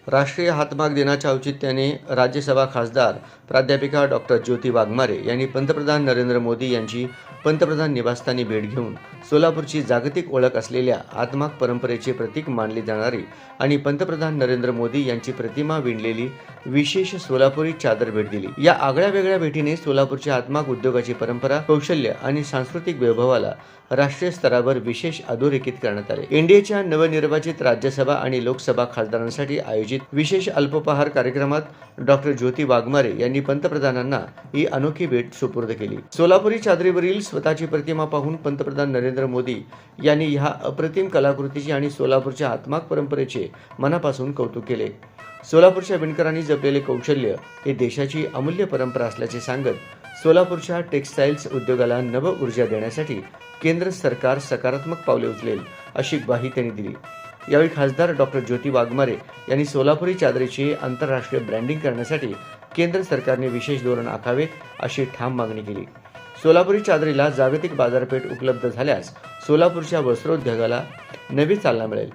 राष्ट्रीय हातमाग दिनाच्या औचित्याने राज्यसभा खासदार प्राध्यापिका डॉक्टर ज्योती वाघमारे यांनी पंतप्रधान नरेंद्र मोदी यांची पंतप्रधान निवासस्थानी भेट घेऊन सोलापूरची जागतिक ओळख असलेल्या हातमाग परंपरेचे प्रतीक मानली जाणारी आणि पंतप्रधान नरेंद्र मोदी यांची प्रतिमा विणलेली विशेष सोलापुरी चादर भेट दिली। या आगळ्या वेगळ्या भेटीने सोलापूरच्या हातमाग उद्योगाची परंपरा, कौशल्य आणि सांस्कृतिक वैभवाला राष्ट्रीय स्तरावर विशेष अधोरेखित करण्यात आले। एनडीएच्या नवनिर्वाचित राज्यसभा आणि लोकसभा खासदारांसाठी आयोजित विशेष अल्पोपहार कार्यक्रमात डॉक्टर ज्योती वाघमारे यांनी पंतप्रधानांना ही अनोखी भेट सुपूर्द केली। सोलापुरी चादरीवरील स्वतःची प्रतिमा पाहून पंतप्रधान नरेंद्र मोदी यांनी ह्या अप्रतिम कलाकृतीचे आणि सोलापूरच्या हातमाग परंपरेचे मनापासून कौतुक केले। सोलापूरच्या विणकरांनी जपलेले कौशल्य हे देशाची अमूल्य परंपरा असल्याचे सांगत सोलापूरच्या टेक्सटाईल्स उद्योगाला नव ऊर्जा देण्यासाठी केंद्र सरकार सकारात्मक पावले उचलेल अशी ग्वाही त्यांनी दिली। यावेळी खासदार डॉक्टर ज्योती वाघमारे यांनी सोलापुरी चादरीचे आंतरराष्ट्रीय ब्रँडिंग करण्यासाठी केंद्र सरकारने विशेष धोरण आखावे अशी ठाम मागणी केली। सोलापुरी चादरीला जागतिक बाजारपेठ उपलब्ध झाल्यास सोलापूरच्या वस्त्रोद्योगाला नवी चालना मिळेल।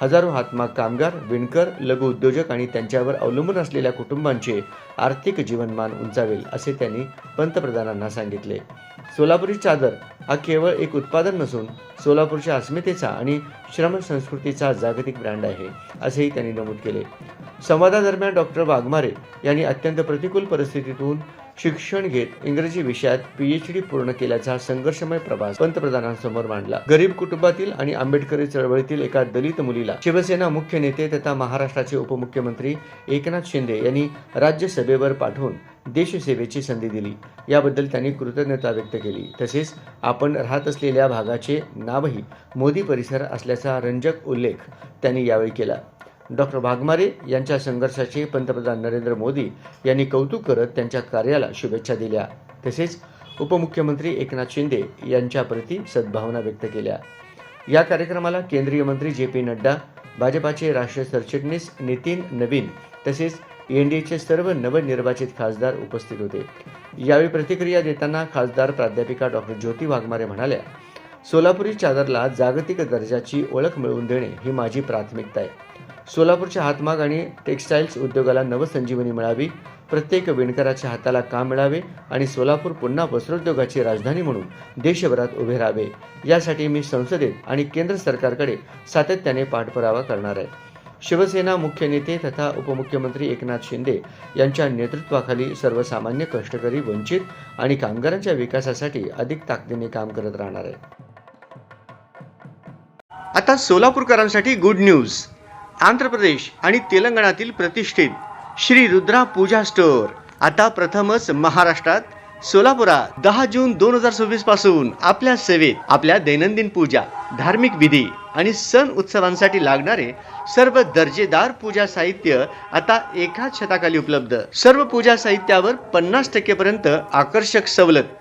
हजारो हातमाग कामगार, विणकर, लघु उद्योजक आणि त्यांच्यावर अवलंबून असलेल्या कुटुंबांचे आर्थिक जीवनमान उंचावेल असे त्यांनी पंतप्रधानांना सांगितले। सोलापुरी चादर हा केवळ एक उत्पादन नसून सोलापूरच्या अस्मितेचा आणि श्रम संस्कृतीचा जागतिक ब्रँड आहे असेही त्यांनी नमूद केले। संवादादरम्यान डॉक्टर वाघमारे यांनी अत्यंत प्रतिकूल परिस्थितीतून शिक्षण घेत इंग्रजी विषयात PhD पूर्ण केल्याचा संघर्षमय प्रवास पंतप्रधानांसमोर मांडला। गरीब कुटुंबातील आणि आंबेडकरी चळवळीतील एका दलित मुलीला शिवसेना मुख्य नेते तथा महाराष्ट्राचे उपमुख्यमंत्री एकनाथ शिंदे यांनी राज्यसभेवर पाठवून देशसेवेची संधी दिली। याबद्दल त्यांनी कृतज्ञता व्यक्त केली। तसेच आपण राहत असलेल्या भागाचे नावही मोदी परिसर असल्याचा रंजक उल्लेख त्यांनी यावेळी केला। डॉक्टर वाघमारे यांच्या संघर्षाचे पंतप्रधान नरेंद्र मोदी यांनी कौतुक करत त्यांच्या कार्याला शुभेच्छा दिल्या। तसेच उपमुख्यमंत्री एकनाथ शिंदे यांच्या प्रती सद्भावना व्यक्त केल्या। या कार्यक्रमाला केंद्रीय मंत्री JP नड्डा, भाजपाचे राष्ट्रीय सरचिटणीस नितीन नवीन तसेच एनडीएचे सर्व नवनिर्वाचित खासदार उपस्थित होते। यावेळी प्रतिक्रिया देताना खासदार प्राध्यापिका डॉक्टर ज्योती वाघमारे म्हणाल्या, सोलापुरी चादरला जागतिक दर्जाची ओळख मिळवून देणे ही माझी प्राथमिकता आहे। सोलापूरच्या हातमाग आणि टेक्सटाईल्स उद्योगाला नवसंजीवनी मिळावी, प्रत्येक विणकराच्या हाताला काम मिळावे आणि सोलापूर पुन्हा वस्त्रोद्योगाची राजधानी म्हणून देशभरात उभे राहावे यासाठी मी संसदेत आणि केंद्र सरकारकडे सातत्याने पाठपुरावा करणार आहे। शिवसेना मुख्य नेते तथा उपमुख्यमंत्री एकनाथ शिंदे यांच्या नेतृत्वाखाली सर्वसामान्य कष्टकरी, वंचित आणि कामगारांच्या विकासासाठी अधिक ताकदीने काम करत राहणार आहे। आता सोलापूरकरांसाठी गुड न्यूज। आंध्र प्रदेश आणि तेलंगणातील प्रतिष्ठित श्री रुद्रा पूजा स्टोअर आता प्रथमच महाराष्ट्रात सोलापुरात 10 जून 2026 पासून आपल्या सेवेत आपल्या दैनंदिन पूजा, धार्मिक विधी आणि सण उत्सवांसाठी लागणारे सर्व दर्जेदार पूजा साहित्य आता एकाच छताखाली उपलब्ध। सर्व पूजा साहित्यावर 50% पर्यंत आकर्षक सवलत।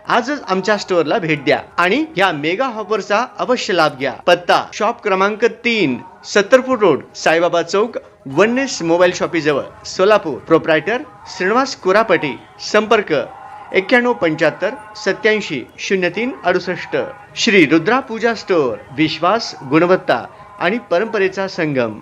आजच आमच्या स्टोअरला भेट द्या आणि या मेगा ऑफरचा अवश्य लाभ घ्या। पत्ता शॉप क्रमांक 3, 70 फूट रोड, साईबाबा चौक, वननेस मोबाईल शॉपी जवळ, सोलापूर। प्रोप्रायटर श्रीनिवास कुरापटी। संपर्क 9175 87 03 68। श्री रुद्रा पूजा स्टोअर, विश्वास, गुणवत्ता आणि परंपरेचा संगम।